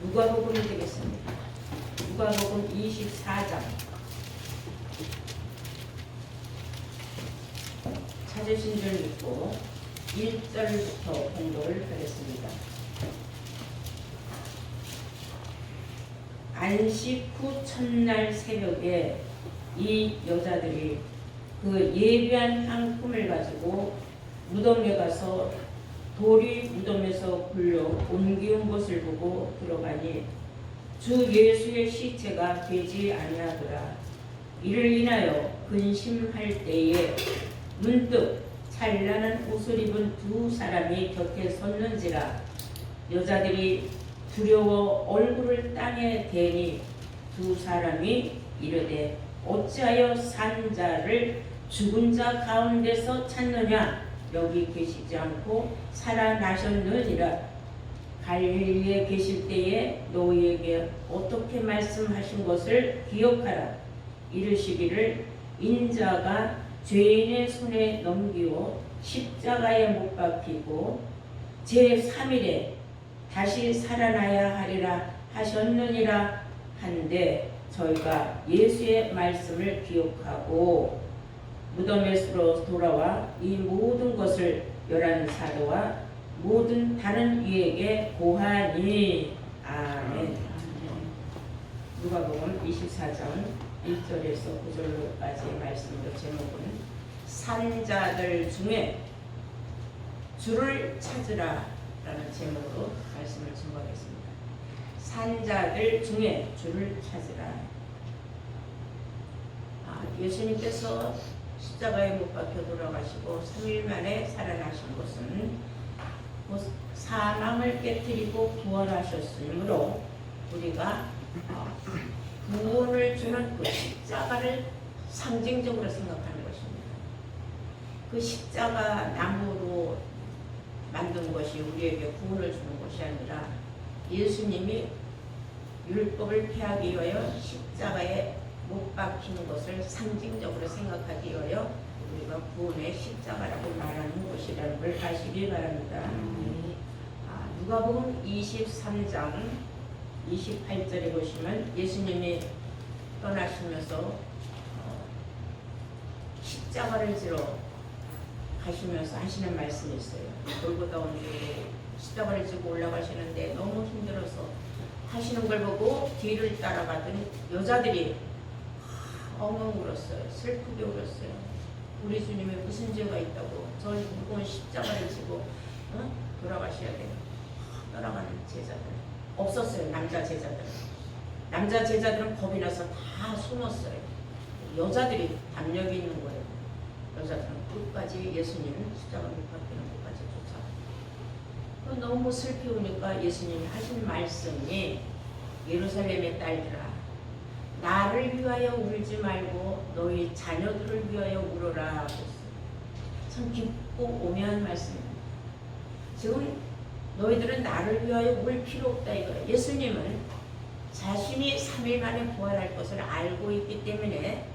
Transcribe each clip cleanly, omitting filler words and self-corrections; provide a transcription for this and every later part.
누가복음이 되겠습니다. 누가복음 24장 찾으신 줄 믿고 1절부터 공독을 하겠습니다. 안식 후 첫날 새벽에 이 여자들이 그 예비한 향품을 가지고 무덤에 가서 돌이 무덤에서 굴려 옮기운 것을 보고 들어가니 주 예수의 시체가 되지 아니하더라. 이를 인하여 근심할 때에 문득 찬란한 옷을 입은 두 사람이 곁에 섰는지라. 여자들이 두려워 얼굴을 땅에 대니 두 사람이 이르되 어찌하여 산 자를 죽은 자 가운데서 찾느냐? 여기 계시지 않고 살아나셨느니라. 갈릴리에 계실 때에 너희에게 어떻게 말씀하신 것을 기억하라. 이르시기를 인자가 죄인의 손에 넘기워 십자가에 못 박히고 제3일에 다시 살아나야 하리라 하셨느니라 한데 저희가 예수의 말씀을 기억하고 무덤에서 돌아와 이 모든 것을 열한 사도와 모든 다른 이에게 고하니. 아멘. 누가복음 24장 1절에서 9절까지의 말씀으로 제목은 산자들 중에 주를 찾으라 라는 제목으로 말씀을 증거하겠습니다. 산자들 중에 주를 찾으라. 예수님께서 십자가에 못 박혀 돌아가시고 3일 만에 살아나신 것은 사망을 깨뜨리고 부활하셨으므로 우리가 구원을 주는 그 십자가를 상징적으로 생각하는 것입니다. 그 십자가 나무로 만든 것이 우리에게 구원을 주는 것이 아니라 예수님이 율법을 폐하기 위하여 십자가에 못 박히는 것을 상징적으로 생각하기 위하여 우리가 구원의 십자가라고 말하는 것이라는 걸 아시기 바랍니다. 누가복음 23장 28절에 보시면 예수님이 떠나시면서 십자가를 지러 가시면서 하시는 말씀이 있어요. 골고다 온데 십자가를 지고 올라가시는데 너무 힘들어서 하시는 걸 보고 뒤를 따라가던 여자들이 엉엉 울었어요. 슬프게 울었어요. 우리 주님이 무슨 죄가 있다고 저 무거운 십자가를 지고 돌아가셔야 돼요. 떠나가는 제자들 없었어요. 남자 제자들은 겁이 나서 다 숨었어요. 여자들이 담력이 있는 거예요. 여자들은 끝까지 예수님 십자가 못 박히는 것까지 쫓아가요. 너무 슬피 우니까 예수님이 하신 말씀이 예루살렘의 딸들아 나를 위하여 울지 말고 너희 자녀들을 위하여 울어라. 참 깊고 오묘한 말씀입니다. 지금 너희들은 나를 위하여 울 필요 없다 이거예요. 예수님은 자신이 3일 만에 부활할 것을 알고 있기 때문에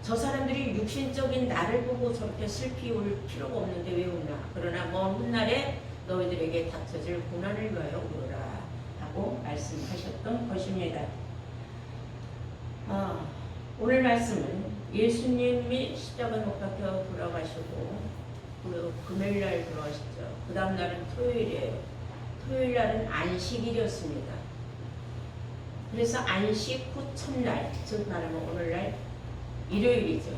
저 사람들이 육신적인 나를 보고 저렇게 슬피 울 필요가 없는데 왜 우나. 그러나 먼 훗날에 너희들에게 닥쳐질 고난을 위하여 울어라 하고 말씀하셨던 것입니다. 오늘 말씀은 예수님이 십자가에 못 박혀 돌아가시고 금요일날 돌아가셨죠. 그 다음 날은 토요일이에요. 토요일날은 안식일이었습니다. 그래서 안식 후 첫날, 즉 말하면 오늘날 일요일이죠.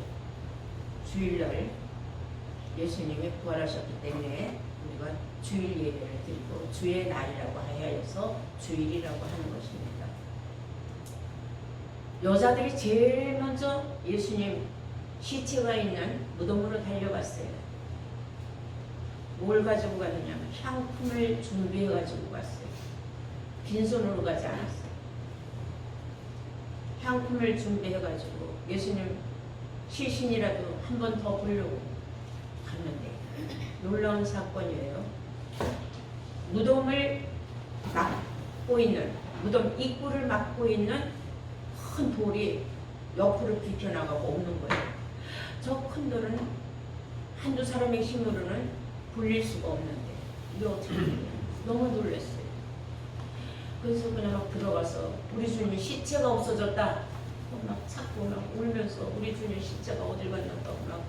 주일날 예수님이 부활하셨기 때문에 우리가 주일 예배를 드리고 주의 날이라고 하여서 주일이라고 하는 것입니다. 여자들이 제일 먼저 예수님 시체가 있는 무덤으로 달려갔어요. 뭘 가지고 가느냐면 향품을 준비해 가지고 갔어요. 빈손으로 가지 않았어요. 향품을 준비해 가지고 예수님 시신이라도 한 번 더 보려고 갔는데 놀라운 사건이에요. 무덤을 막고 있는 무덤 입구를 막고 있는 큰 돌이 옆으로 비켜나가고 없는 거예요. 저 큰 돌은 한두 사람의 힘으로는 굴릴 수가 없는데 이게 어떻게 돼요? 너무 놀랐어요. 그래서 그냥 막 들어가서 우리 주님 시체가 없어졌다. 막 찾고 막 울면서 우리 주님 시체가 어딜 갔냐고 막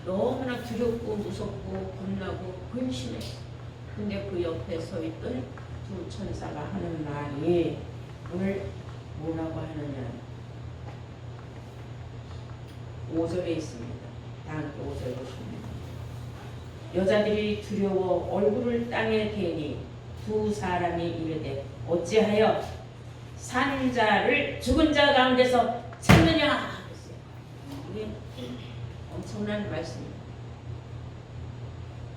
너무나 두렵고 무섭고 겁나고 근심했어. 근데 그 옆에 서 있던 두 천사가 하는 말이 오늘 뭐라고 하느냐. 5절에 있습니다. 다 함께 5절 보십니다. 여자들이 두려워 얼굴을 땅에 대니 두 사람이 이르되 어찌하여 산 자를 죽은 자 가운데서 찾느냐. 이게 엄청난 말씀입니다.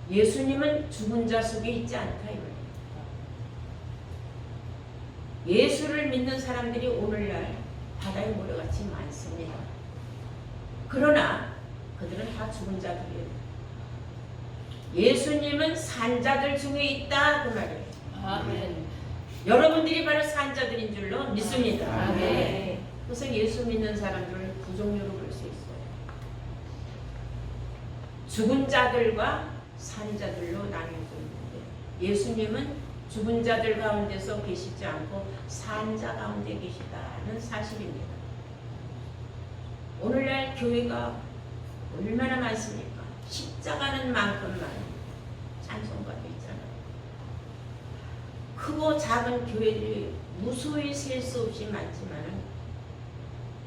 예수님은 죽은 자 속에 있지 않다 이 말이에요. 예수를 믿는 사람들이 오늘날 바다의 모래같이 많습니다. 그러나 그들은 다 죽은 자들이에요. 예수님은 산자들 중에 있다 그 말이에요. 아멘. 여러분들이 바로 산자들인 줄로 믿습니다. 아멘. 그래서 예수 믿는 사람들을 두 종류로 볼 수 있어요. 죽은 자들과 산자들로 나뉘어져 있는데 예수님은 죽은 자들 가운데서 계시지 않고 산자 가운데 계시다는 사실입니다. 오늘날 교회가 얼마나 많습니까? 십자가는 만큼만 찬송가도 있잖아요. 크고 작은 교회들이 무수히 셀 수 없이 많지만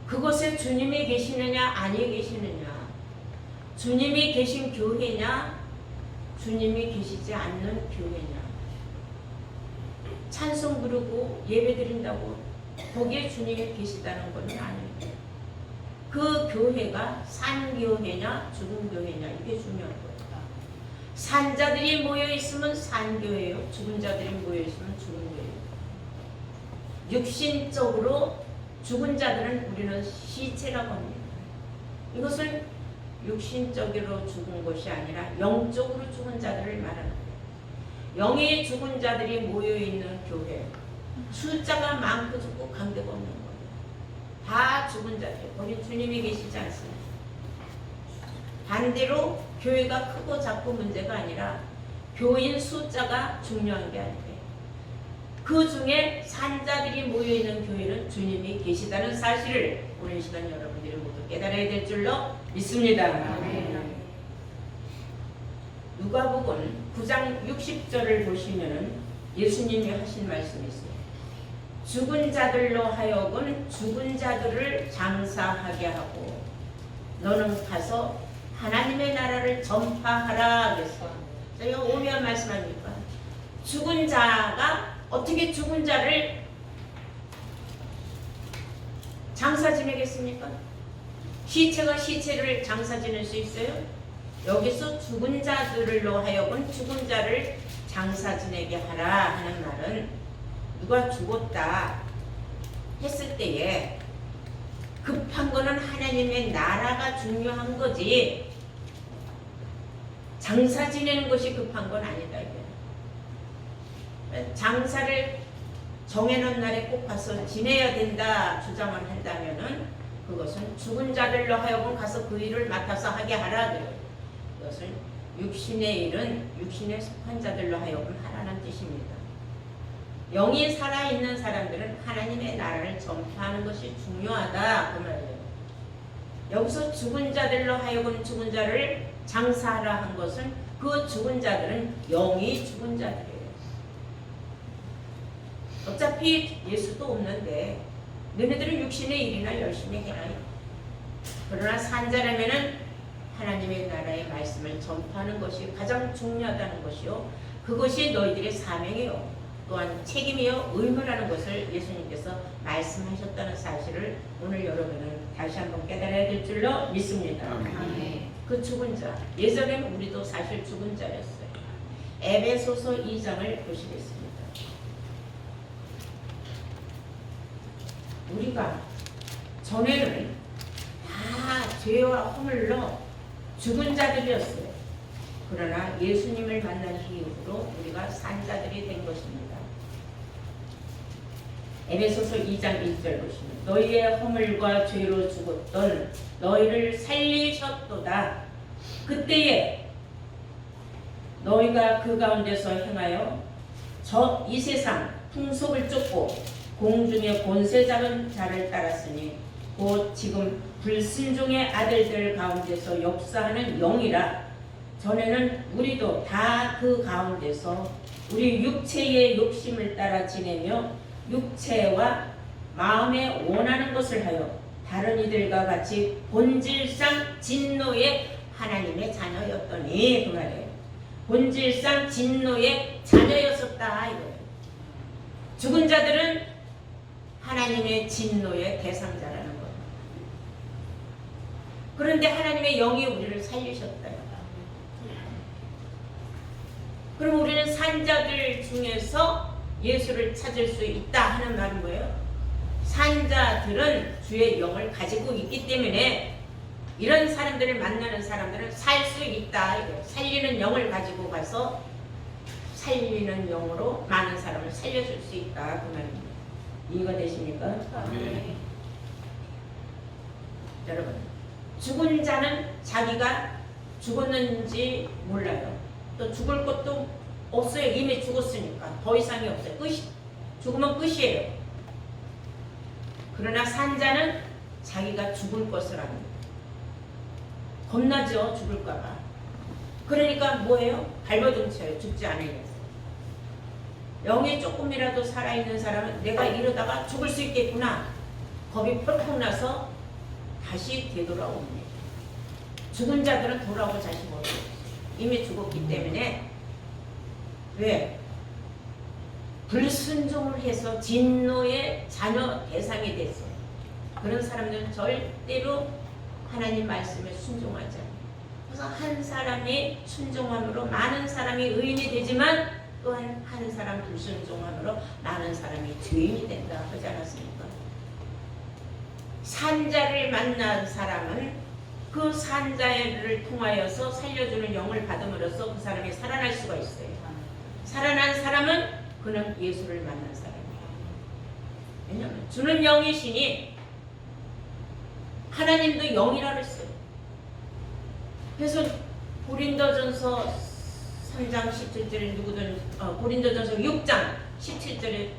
그곳에 주님이 계시느냐 아니 계시느냐, 주님이 계신 교회냐 주님이 계시지 않는 교회냐, 찬송 부르고 예배 드린다고 거기에 주님이 계시다는 건 아닙니다. 그 교회가 산 교회냐 죽은 교회냐 이게 중요한 거예요. 산자들이 모여 있으면 산 교회요, 죽은 자들이 모여 있으면 죽은 교회요. 육신적으로 죽은 자들은 우리는 시체라고 합니다. 이것은 육신적으로 죽은 것이 아니라 영적으로 죽은 자들을 말하는 거예요. 영의 죽은 자들이 모여 있는 교회, 숫자가 많고 적고 관계가 없는 거예요. 다 죽은 자들, 거기 주님이 계시지 않습니다. 반대로 교회가 크고 작고 문제가 아니라 교인 숫자가 중요한 게 아니에요. 그 중에 산자들이 모여있는 교회는 주님이 계시다는 사실을 오늘 시간 여러분들이 모두 깨달아야 될 줄로 믿습니다. 누가복음 9장 60절을 보시면은 예수님이 하신 말씀이 있어요. 죽은 자들로 하여금 죽은 자들을 장사하게 하고 너는 가서 하나님의 나라를 전파하라 그랬어. 이거 오묘한 말씀 아닙니까? 죽은 자가 어떻게 죽은 자를 장사 지내겠습니까? 시체가 시체를 장사 지낼 수 있어요? 여기서 죽은 자들로 하여금 죽은 자를 장사 지내게 하라 하는 말은 누가 죽었다 했을 때에 급한 거는 하나님의 나라가 중요한 거지 장사 지내는 것이 급한 건 아니다. 장사를 정해놓은 날에 꼭 가서 지내야 된다 주장을 한다면은 그것은 죽은 자들로 하여금 가서 그 일을 맡아서 하게 하라 그래요. 그것은 육신의 일은 육신에 속한 자들로 하여금 하라는 뜻입니다. 영이 살아있는 사람들은 하나님의 나라를 전파하는 것이 중요하다 그 말이에요. 여기서 죽은 자들로 하여금 죽은 자를 장사하라 한 것은 그 죽은 자들은 영이 죽은 자들이에요. 어차피 예수도 없는데 너네들은 육신의 일이나 열심히 해라. 그러나 산자라면은 하나님의 나라의 말씀을 전파하는 것이 가장 중요하다는 것이요. 그것이 너희들의 사명이요. 또한 책임이요. 의무라는 것을 예수님께서 말씀하셨다는 사실을 오늘 여러분은 다시 한번 깨달아야 될 줄로 믿습니다. 그 죽은 자. 예전에는 우리도 사실 죽은 자였어요. 에베소서 2장을 보시겠습니다. 우리가 전에는 다 죄와 허물로 죽은 자들이었어요. 그러나 예수님을 만난 이후로 우리가 산 자들이 된 것입니다. 에베소서 2장 1절 보시면 너희의 허물과 죄로 죽었던 너희를 살리셨도다. 그때에 너희가 그 가운데서 행하여 이 세상 풍속을 쫓고 공중의 권세 잡은 자를 따랐으니 곧 지금 불순종의 아들들 가운데서 역사하는 영이라. 전에는 우리도 다 그 가운데서 우리 육체의 욕심을 따라 지내며 육체와 마음에 원하는 것을 하여 다른 이들과 같이 본질상 진노의 하나님의 자녀였더니, 그 말이에요. 본질상 진노의 자녀였었다 이거예요. 죽은 자들은 하나님의 진노의 대상자라는 거예요. 그런데 하나님의 영이 우리를 살리셨다. 그럼 우리는 산자들 중에서 예수를 찾을 수 있다 하는 말은 뭐예요? 산자들은 주의 영을 가지고 있기 때문에 이런 사람들을 만나는 사람들은 살 수 있다. 이거 살리는 영을 가지고 가서 살리는 영으로 많은 사람을 살려줄 수 있다. 그 말입니다. 이해가 되십니까? 네. 여러분, 죽은 자는 자기가 죽었는지 몰라요. 또 죽을 것도 없어요. 이미 죽었으니까 더 이상이 없어요. 죽으면 끝이에요. 그러나 산자는 자기가 죽을 것을 압니다. 겁나죠, 죽을까봐. 그러니까 뭐예요? 발버둥쳐요. 죽지 않으려고. 영이 조금이라도 살아있는 사람은 내가 이러다가 죽을 수 있겠구나. 겁이 펄펄 나서 다시 되돌아옵니다. 죽은 자들은 돌아올 자신 없어요. 이미 죽었기 때문에. 왜? 불순종을 해서 진노의 자녀 대상이 됐어요. 그런 사람들은 절대로 하나님 말씀에 순종하지 않아요. 그래서 한 사람이 순종함으로 많은 사람이 의인이 되지만 또한 한 사람 불순종함으로 많은 사람이 죄인이 된다 하지 않았습니까? 산자를 만난 사람은 그 산자를 통하여서 살려주는 영을 받음으로써 그 사람이 살아날 수가 있어요. 살아난 사람은 그는 예수를 만난 사람이에요. 왜냐하면 주는 영이시니 하나님도 영이라 그랬어요. 그래서 고린도전서 3장 17절에 고린도전서 6장 17절에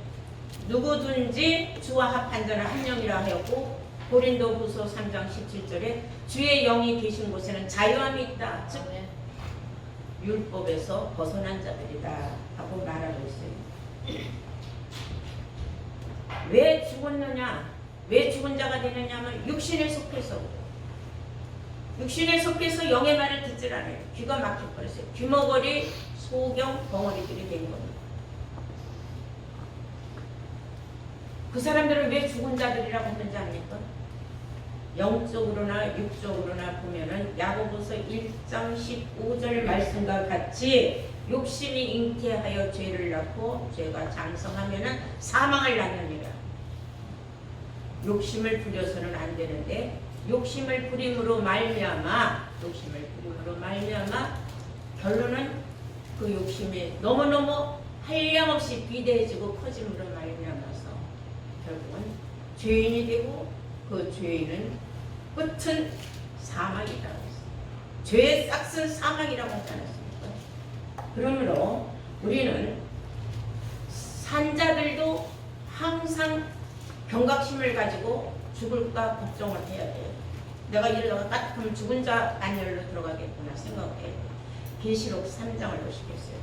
누구든지 주와 합한 자는 한 영이라 하였고, 고린도후서 3장 17절에 주의 영이 계신 곳에는 자유함이 있다. 즉 율법에서 벗어난 자들이다 하고 말하고 있어요. 왜 죽었느냐? 왜 죽은 자가 되느냐 하면 육신에 속해서, 육신에 속해서 영의 말을 듣질 않아요. 귀가 막혀버렸어요. 귀머거리, 소경, 벙어리들이 된 겁니다. 그 사람들은 왜 죽은 자들이라고 하는지 압니까? 영적으로나 육적으로나 보면은 야고보서 1장 15절 말씀과 같이 욕심이 잉태하여 죄를 낳고 죄가 장성하면은 사망을 낳느니라. 욕심을 부려서는 안 되는데 욕심을 부림으로 말미암아 결론은 그 욕심이 너무너무 한량없이 비대해지고 커짐으로 말미암아서 결국은 죄인이 되고 그 죄인은 끝은 사망이라고 했어요. 죄의 싹은 사망이라고 하지 않았습니까? 그러므로 우리는 산자들도 항상 경각심을 가지고 죽을까 걱정을 해야 돼요. 내가 이러다가 까딱하면 죽은 자 안열로 들어가겠구나 생각해야 돼요. 계시록 3장을 보시겠어요.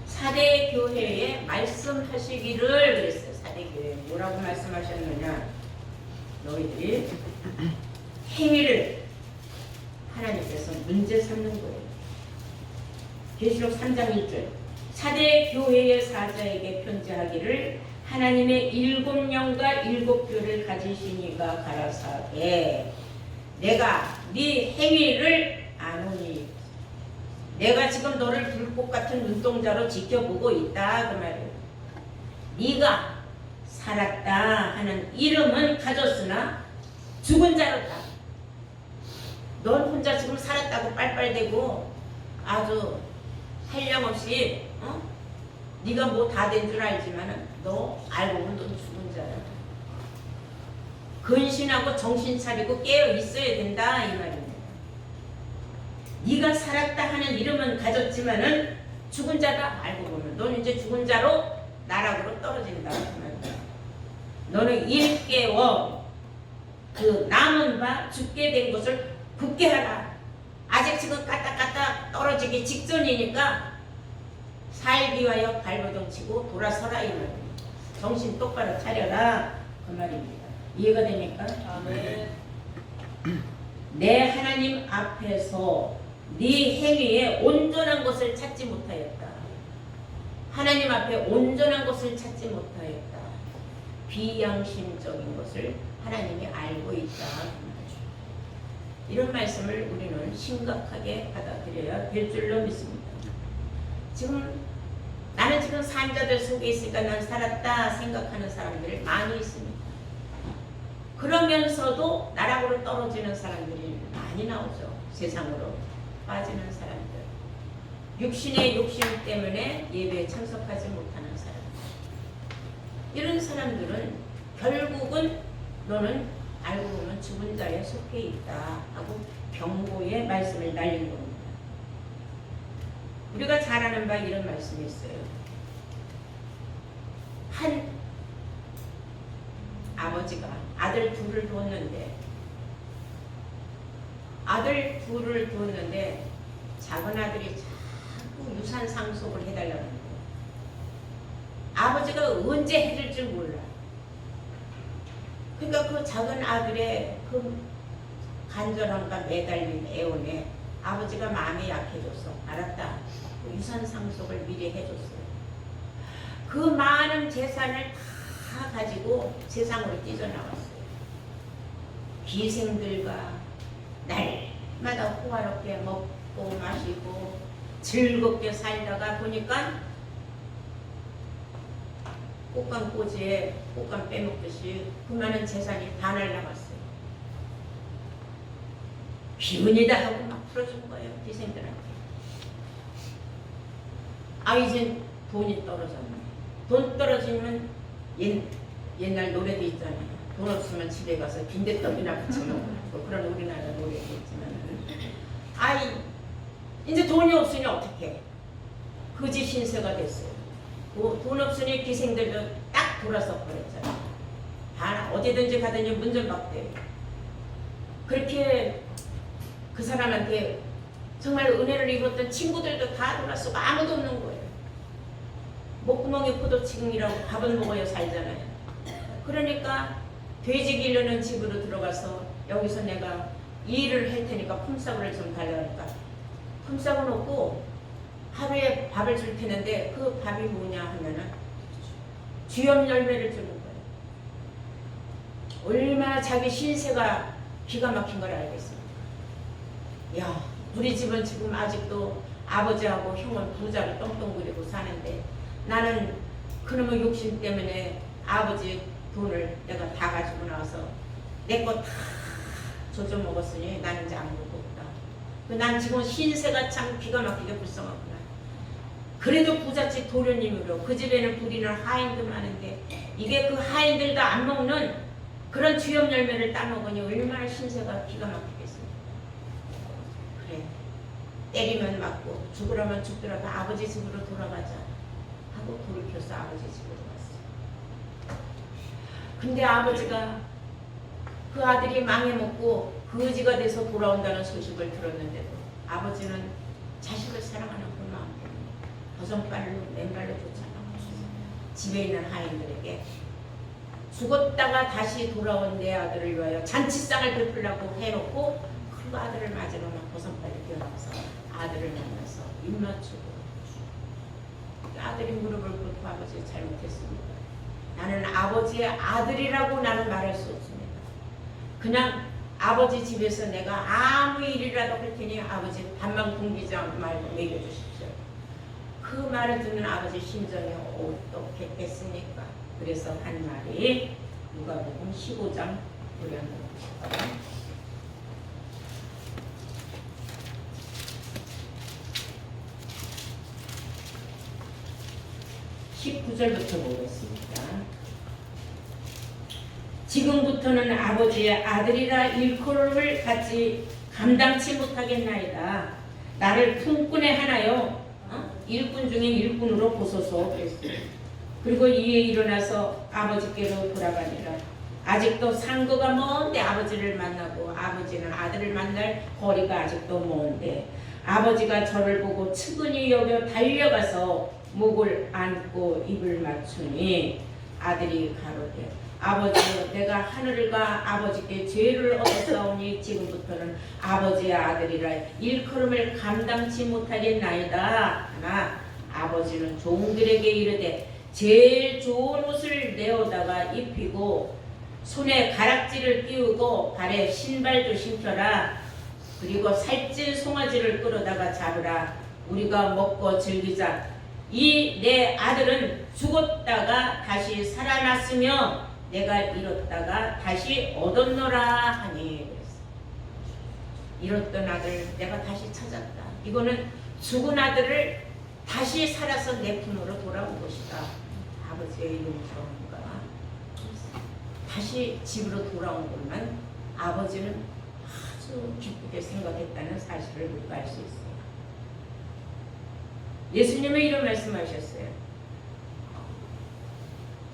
사대 교회에 말씀하시기를 그랬어요. 사대 교회에 뭐라고 말씀하셨느냐? 너희들이 행위를 하나님께서 문제 삼는 거예요. 계시록 3장 1절 사대 교회의 사자에게 편지하기를 하나님의 7영과 7뼈를 가지신 이가 가라사대 내가 네 행위를 아노니 내가 지금 너를 불꽃 같은 눈동자로 지켜보고 있다 그 말이에요. 네가 살았다 하는 이름은 가졌으나 죽은 자로다. 넌 혼자 지금 살았다고 빨빨대고 아주 한량없이 네가 뭐 다 된 줄 알지만 너 알고 보면 넌 죽은 자야. 근신하고 정신 차리고 깨어 있어야 된다 이 말입니다. 네가 살았다 하는 이름은 가졌지만은 죽은 자다. 알고 보면 너는 이제 죽은 자로 나락으로 떨어진다. 너는 일 깨워 그 남은 바 죽게 된 것을 굳게 하라. 아직 지금 까딱까딱 떨어지기 직전이니까 살기 위하여 발버둥 치고 돌아서라 이 말입니다. 정신 똑바로 차려라 그 말입니다. 이해가 됩니까? 아멘. 내 하나님 앞에서 네 행위에 온전한 것을 찾지 못하였다. 하나님 앞에 온전한 것을 찾지 못하였다. 비양심적인 것을 하나님이 알고 있다. 이런 말씀을 우리는 심각하게 받아들여야 될 줄로 믿습니다. 나는 지금 산자들 속에 있으니까 난 살았다 생각하는 사람들이 많이 있습니다. 그러면서도 나락으로 떨어지는 사람들이 많이 나오죠. 세상으로 빠지는 사람들. 육신의 욕심 때문에 예배에 참석하지 못하는 사람들. 이런 사람들은 결국은 너는 알고 보면 죽은 자에 속해 있다 하고 경고의 말씀을 날린 겁니다. 우리가 잘 아는 바 이런 말씀이 있어요. 한 아버지가 아들 둘을 두었는데 작은 아들이 자꾸 유산 상속을 해달라는 거예요. 아버지가 언제 해줄 줄 몰라. 그러니까 그 작은 아들의 그 간절함과 매달린 애원에 아버지가 마음이 약해졌어. 알았다. 그 유산 상속을 미리 해줬어요. 그 많은 재산을 다 가지고 세상으로 뛰쳐나왔어요. 기생들과 날마다 호화롭게 먹고 마시고 즐겁게 살다가 보니까 꽃감꽂이에 꽃감 빼먹듯이 그 많은 재산이 다 날라갔어요. 비운이다 하고 막 풀어준 거예요. 기생들한테. 이젠 돈이 떨어졌네. 돈 떨어지면 옛날 노래도 있잖아요. 돈 없으면 집에 가서 빈대떡이나 부쳐 먹고 그런 우리나라 노래도 있지만 이제 돈이 없으니 어떡해. 거지 신세가 됐어요. 돈 없으니 기생들도 딱 돌아서 버렸잖아요. 다 어디든지 가든지 문 좀 박대요. 그렇게 그 사람한테 정말 은혜를 입었던 친구들도 다 돌아서고 아무도 없는 거예요. 목구멍에 포도치경이라고 밥은 먹어야 살잖아요. 그러니까 돼지 기르는 집으로 들어가서 여기서 내가 일을 할 테니까 품삯을 좀 달라니까 품삯은 없고 하루에 밥을 줄 테는데 그 밥이 뭐냐 하면은 주염 열매를 주는 거예요. 얼마나 자기 신세가 기가 막힌 걸 알겠습니까? 야, 우리 집은 지금 아직도 아버지하고 형은 부자로 떵떵거리고 사는데 나는 그놈의 욕심 때문에 아버지 돈을 내가 다 가지고 나와서 내 거 다 조져 먹었으니 나는 이제 아무것도 없다. 난 지금 신세가 참 기가 막히게 불쌍하구나. 그래도 부잣집 도련님으로 그 집에는 부리는 하인도 많은데 이게 그 하인들도 안 먹는 그런 주염 열매를 따먹으니 얼마나 신세가 기가 막히겠습니까? 그래, 때리면 맞고 죽으라면 죽더라도 아버지 집으로 돌아가자 하고 돌이켜서 아버지 집으로 갔어요. 근데 아버지가 그 아들이 망해먹고 거지가 돼서 돌아온다는 소식을 들었는데도 아버지는 자식을 사랑하는 그 마음 때문에 버선발로 맨발로 쫓아가고 집에 있는 하인들에게 죽었다가 다시 돌아온 내 아들을 위하여 잔치상을 베풀라고 해놓고 그 아들을 맞으러 막 버선발로 뛰어나서 아들을 만나서 입 맞추고 아들이 무릎을 꿇고 아버지 잘못했습니다. 나는 아버지의 아들이라고 나는 말할 수 없습니다. 그냥 아버지 집에서 내가 아무 일이라도 할 테니 아버지 밥만 굶기지 말고 먹여주십시오. 그 말을 듣는 아버지 심정이 어떻겠습니까? 그래서 한 말이 누가복음 15장 우리 한번 보실까요? 19절부터 보겠습니다. 지금부터는 아버지의 아들이라 일컬음을 갖지 감당치 못하겠나이다. 나를 품꾼에 하나요 일꾼 중에 일꾼으로 보소서 그랬어요. 그리고 이에 일어나서 아버지께로 돌아가니라. 아직도 상거가 먼데 아버지를 만나고 아버지는 아들을 만날 거리가 아직도 먼데 아버지가 저를 보고 측은히 여겨 달려가서 목을 안고 입을 맞추니 아들이 가로되 아버지 내가 하늘과 아버지께 죄를 얻었사오니 지금부터는 아버지의 아들이라 일컬음을 감당치 못하겠나이다. 하나 아버지는 종들에게 이르되 제일 좋은 옷을 내어다가 입히고 손에 가락지를 띄우고 발에 신발도 신겨라. 그리고 살찐 송아지를 끌어다가 잡으라. 우리가 먹고 즐기자. 이 내 아들은 죽었다가 다시 살아났으며 내가 잃었다가 다시 얻었노라 하니. 잃었던 아들 내가 다시 찾았다. 이거는 죽은 아들을 다시 살아서 내 품으로 돌아온 것이다. 아버지의 용서인가 다시 집으로 돌아온 것만 아버지는 아주 기쁘게 생각했다는 사실을 우리가 알 수 있어요. 예수님은 이런 말씀하셨어요.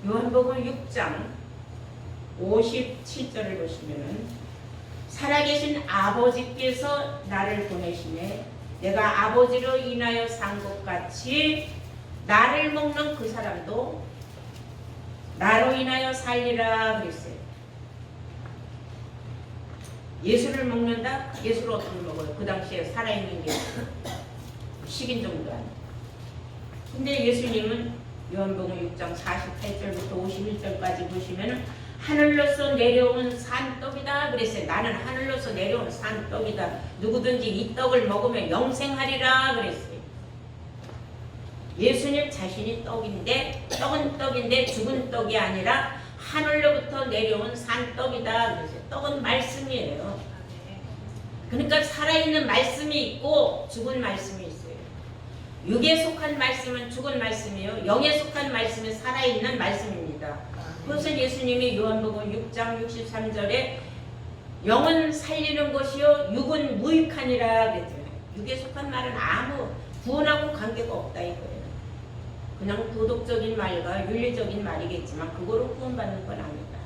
요한복음 6장 57절을 보시면은 살아계신 아버지께서 나를 보내시네 내가 아버지로 인하여 산 것 같이 나를 먹는 그 사람도 나로 인하여 살리라 그랬어요. 예수를 먹는다? 예수를 어떻게 먹어요? 그 당시에 살아있는 게 식인 정도 아니에요. 근데 예수님은 요한복음 6장 48절부터 51절까지 보시면은 하늘로서 내려온 산떡이다 그랬어요. 나는 하늘로서 내려온 산떡이다. 누구든지 이 떡을 먹으면 영생하리라 그랬어요. 예수님 자신이 떡인데 떡은 떡인데 죽은 떡이 아니라 하늘로부터 내려온 산떡이다 그랬어요. 떡은 말씀이에요. 그러니까 살아있는 말씀이 있고 죽은 말씀이 있어요. 육에 속한 말씀은 죽은 말씀이요. 영에 속한 말씀은 살아있는 말씀입니다. 그래서 예수님이 요한복음 6장 63절에 영은 살리는 것이요 육은 무익하니라 그랬잖아요. 육에 속한 말은 아무 구원하고 관계가 없다 이거예요. 그냥 도덕적인 말과 윤리적인 말이겠지만 그거로 구원받는 건 아니다.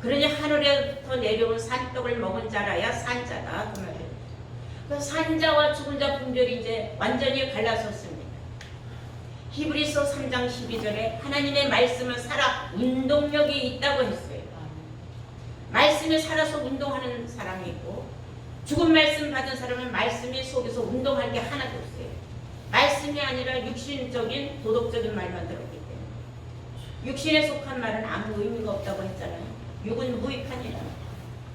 그러니 하늘에부터 내려온 산떡을 먹은 자라야 산자다 그 말이에요. 산자와 죽은 자 분별이 이제 완전히 갈라섰습니다. 히브리서 3장 12절에 하나님의 말씀은 살아 운동력이 있다고 했어요. 말씀에 살아서 운동하는 사람이 있고 죽은 말씀 받은 사람은 말씀이 속에서 운동할 게 하나도 없어요. 말씀이 아니라 육신적인 도덕적인 말만 들었기 때문에 육신에 속한 말은 아무 의미가 없다고 했잖아요. 육은 무익하니라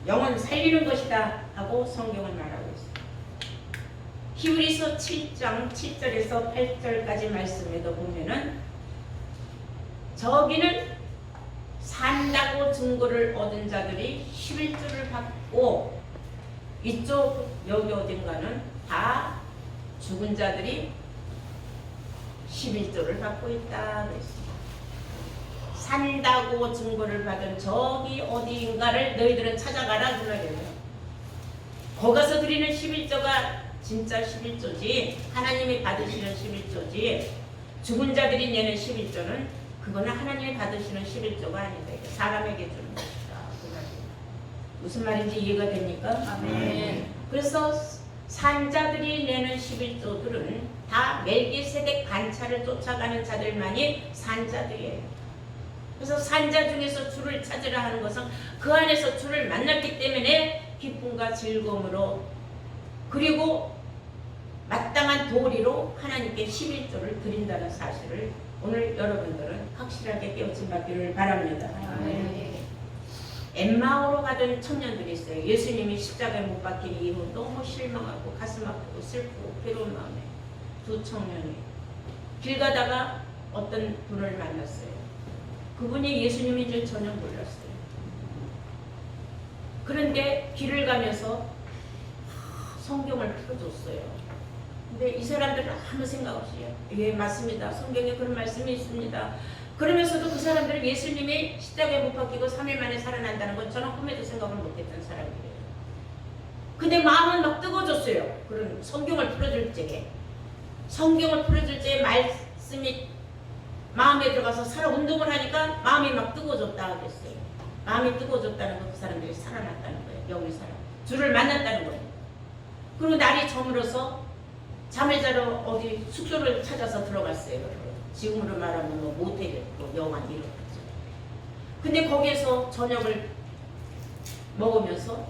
영은 살리는 것이다 하고 성경은 말하고 있어요. 히브리서 7장 7절에서 8절까지 말씀에도 보면은 저기는 산다고 증거를 얻은 자들이 11조를 받고 이쪽 여기 어딘가는 다 죽은 자들이 11조를 받고 있다 그랬습니다. 산다고 증거를 받은 저기 어디인가를 너희들은 찾아가라 그 말이에요. 거기 가서 드리는 11조가 진짜 11조지 하나님이 받으시는 11조지 죽은 자들이 내는 11조는 그거는 하나님이 받으시는 11조가 아니다. 사람에게 주는 것이다. 그 말이에요. 무슨 말인지 이해가 됩니까? 아멘. 그래서 산자들이 내는 11조들은 다 멜기세덱 반차를 쫓아가는 자들만이 산자들이에요. 그래서 산자 중에서 주를 찾으라 하는 것은 그 안에서 주를 만났기 때문에 기쁨과 즐거움으로 그리고 마땅한 도리로 하나님께 11조를 드린다는 사실을 오늘 여러분들은 확실하게 깨우침 받기를 바랍니다. 엠마오로 가던 청년들이 있어요. 예수님이 십자가에 못 박힌 이후 너무 실망하고 가슴 아프고 슬프고 괴로운 마음에 두 청년이 길 가다가 어떤 분을 만났어요. 그분이 예수님인 줄 전혀 몰랐어요. 그런데 길을 가면서 성경을 펴줬어요. 근데 이 사람들은 아무 생각 없이 예 맞습니다. 성경에 그런 말씀이 있습니다. 그러면서도 그 사람들은 예수님이 십자가에 못 박히고 3일 만에 살아난다는 건 저는 꿈에도 생각을 못했던 사람들이에요. 근데 마음은 막 뜨거워졌어요. 그런 성경을 풀어줄 적에 성경을 풀어줄 때 말씀이 마음에 들어가서 살아 운동을 하니까 마음이 막 뜨거워졌다 그랬어요. 마음이 뜨거워졌다는 건 그 사람들이 살아났다는 거예요. 영의 사람. 주를 만났다는 거예요. 그리고 날이 저물어서 잠을 자러 어디 숙소를 찾아서 들어갔어요. 지금으로 말하면 뭐 모텔이고 영화 이런 거죠. 근데 거기에서 저녁을 먹으면서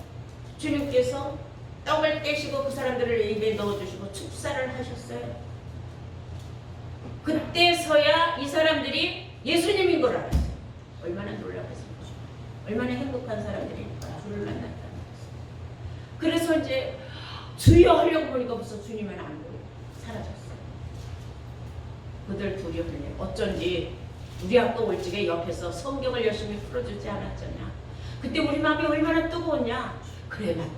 주님께서 떡을 떼시고 그 사람들을 입에 넣어주시고 축사를 하셨어요. 그때서야 이 사람들이 예수님인 걸 알았어요. 얼마나 놀라웠습니까? 얼마나 행복한 사람들이니까 주를 만났다는 거죠. 그래서 이제 주여 하려고 보니까 벌써 주님은 안 보이고 사라졌어요. 그들 둘이 흘려 어쩐지 우리 아까 올적에 옆에서 성경을 열심히 풀어주지 않았잖냐. 그때 우리 마음이 얼마나 뜨거웠냐. 그래 맞다.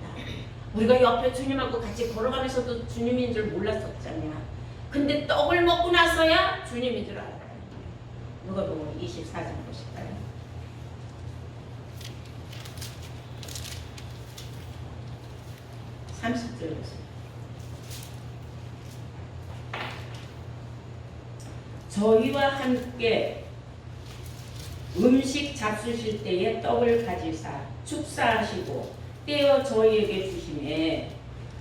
우리가 옆에 주님하고 같이 걸어가면서도 주님인 줄 몰랐었잖냐. 근데 떡을 먹고 나서야 주님인 줄 알아요. 누가복음 24장 보실까요? (30절) 보세요. 저희와 함께 음식 잡수실 때에 떡을 가지사 축사하시고 떼어 저희에게 주시매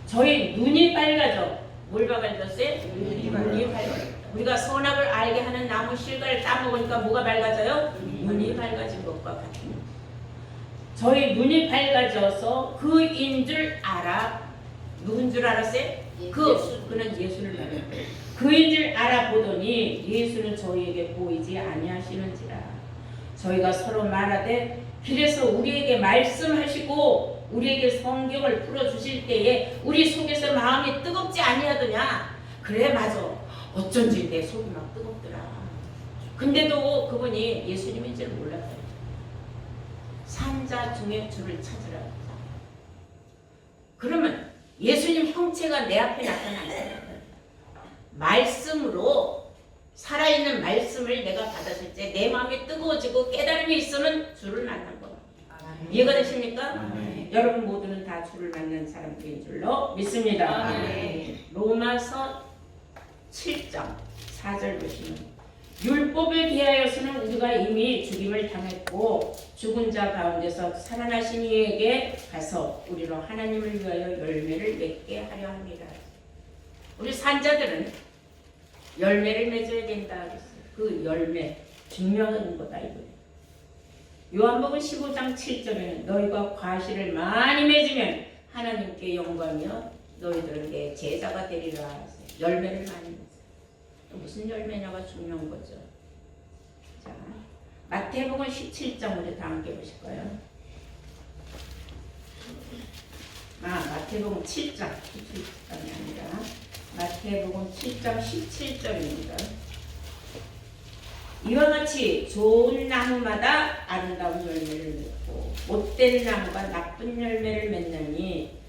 저희 눈이 밝아져. 뭘 밝아졌어요? 눈이 밝아져. 우리가 선악을 알게 하는 나무 실과를 따먹으니까 뭐가 밝아져요? 눈이 밝아진 것과 같은. 저희 눈이 밝아져서 그인 줄 알아. 누군 줄 알았어요? 그는 예수를 말해요. 그인 줄 알아보더니 예수는 저희에게 보이지 아니하시는지라. 저희가 서로 말하되 길에서 우리에게 말씀하시고 우리에게 성경을 풀어주실 때에 우리 속에서 마음이 뜨겁지 아니하더냐. 그래 맞아. 어쩐지 내 속이 막 뜨겁더라. 근데도 그분이 예수님인 줄 몰랐어요. 산자 중에 주를 찾으라. 그러면 예수님 형체가 내 앞에 나타나요. 말씀으로 살아있는 말씀을 내가 받았을 때 내 마음이 뜨거워지고 깨달음이 있으면 주를 만난 거예요. 이해가 되십니까? 여러분 모두는 다 주를 만난 사람들인 줄로 믿습니다. 로마서 7장 4절 보시면 율법에 비하여서는 우리가 이미 죽임을 당했고 죽은 자 가운데서 살아나신 이에게 가서 우리로 하나님을 위하여 열매를 맺게 하려 합니다. 우리 산자들은 열매를 맺어야 된다 그랬어요. 그 열매 중요한 거다 이거예요. 요한복음 15장 7절에는 너희가 과실을 많이 맺으면 하나님께 영광이여 너희들은 내 제자가 되리라. 열매를 많이 맺어요. 무슨 열매냐가 중요한 거죠. 자, 마태복음 17장 우리 다 함께 보실까요? 마태복음 7장 17장이 아니라 마태복음 7장 17절입니다. 이와 같이 좋은 나무마다 아름다운 열매를 맺고 못된 나무가 나쁜 열매를 맺느니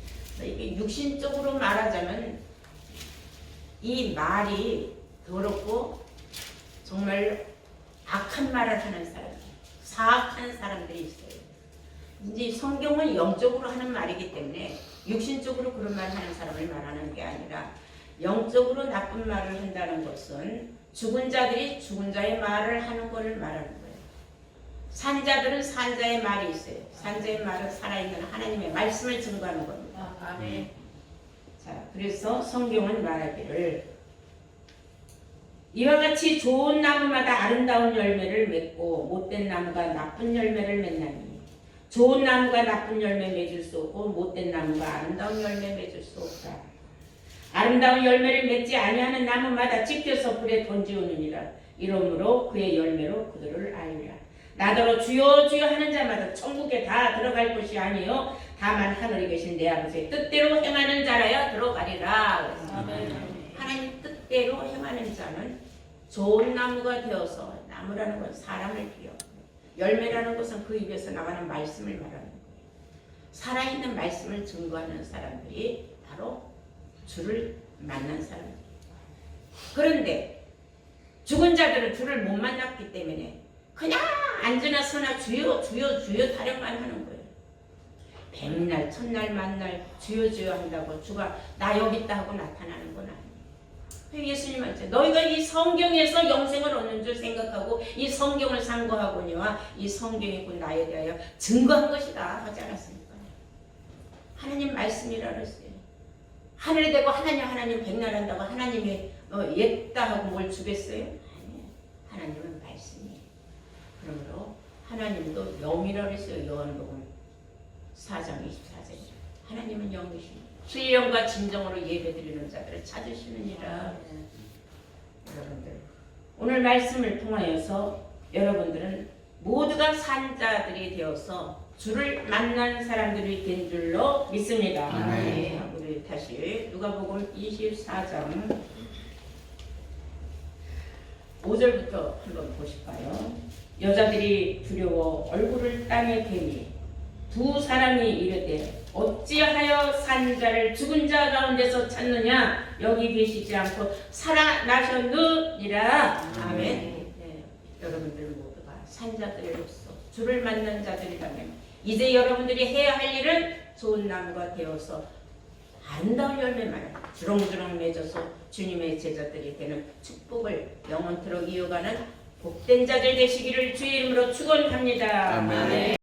이게 육신적으로 말하자면 이 말이 더럽고 정말 악한 말을 하는 사람, 사악한 사람들이 있어요. 이제 성경은 영적으로 하는 말이기 때문에 육신적으로 그런 말을 하는 사람을 말하는 게 아니라 영적으로 나쁜 말을 한다는 것은 죽은 자들이 죽은 자의 말을 하는 것을 말하는 거예요. 산자들은 산자의 말이 있어요. 산자의 말은 살아있는 하나님의 말씀을 증거하는 겁니다. 아멘. 자, 그래서 성경은 말하기를 이와 같이 좋은 나무마다 아름다운 열매를 맺고 못된 나무가 나쁜 열매를 맺나니 좋은 나무가 나쁜 열매 맺을 수 없고 못된 나무가 아름다운 열매 맺을 수 없다. 아름다운 열매를 맺지 아니하는 나무마다 찢겨서 불에 던지오느니라. 이러므로 그의 열매로 그들을 알리라. 나더러 주여 주여 하는 자마다 천국에 다 들어갈 것이 아니요 다만 하늘에 계신 내 아버지의 뜻대로 행하는 자라야 들어가리라. 하나님 뜻대로 행하는 자는 좋은 나무가 되어서, 나무라는 건 사람을 비워, 열매라는 것은 그 입에서 나가는 말씀을 말하는 거예요. 살아있는 말씀을 증거하는 사람들이 바로 주를 만난 사람이에요. 그런데 죽은 자들은 주를 못 만났기 때문에 그냥 앉으나 서나 주여 주여 주여 타령만 하는 거예요. 백날 첫날 만날 주여 주여 한다고 주가 나 여기 있다 하고 나타나는 건 아니에요. 예수님한테 너희가 이 성경에서 영생을 얻는 줄 생각하고 이 성경을 상고하거니와 이 성경이 곧 나에 대하여 증거한 것이다 하지 않았습니까? 하나님 말씀이라 그랬어요. 하늘에 대고 하나님 백날한다고 하나님이 옛다 하고 뭘 주겠어요? 아니, 하나님은 말씀이에요. 그러므로 하나님도 영이라 그랬어요. 요한복음 4장 24절에 하나님은 영이십니다. 주의 영과 진정으로 예배드리는 자들을 찾으시느니라. 여러분들 오늘 말씀을 통하여서 여러분들은 모두가 산자들이 되어서 주를 만난 사람들이 된 줄로 믿습니다. 네, 우리 다시 누가복음 24장 5절부터 한번 보실까요? 여자들이 두려워 얼굴을 땅에 대니 두 사람이 이르되 어찌하여 산 자를 죽은 자 가운데서 찾느냐 여기 계시지 않고 살아나셨느니라. 아멘. 네, 여러분들 모두가 산 자들로서 주를 만난 자들이라면 이제 여러분들이 해야 할 일은 좋은 나무가 되어서 아름다운 열매만 주렁주렁 맺어서 주님의 제자들이 되는 축복을 영원토록 이어가는 복된 자들 되시기를 주의 이름으로 축원합니다. 아멘.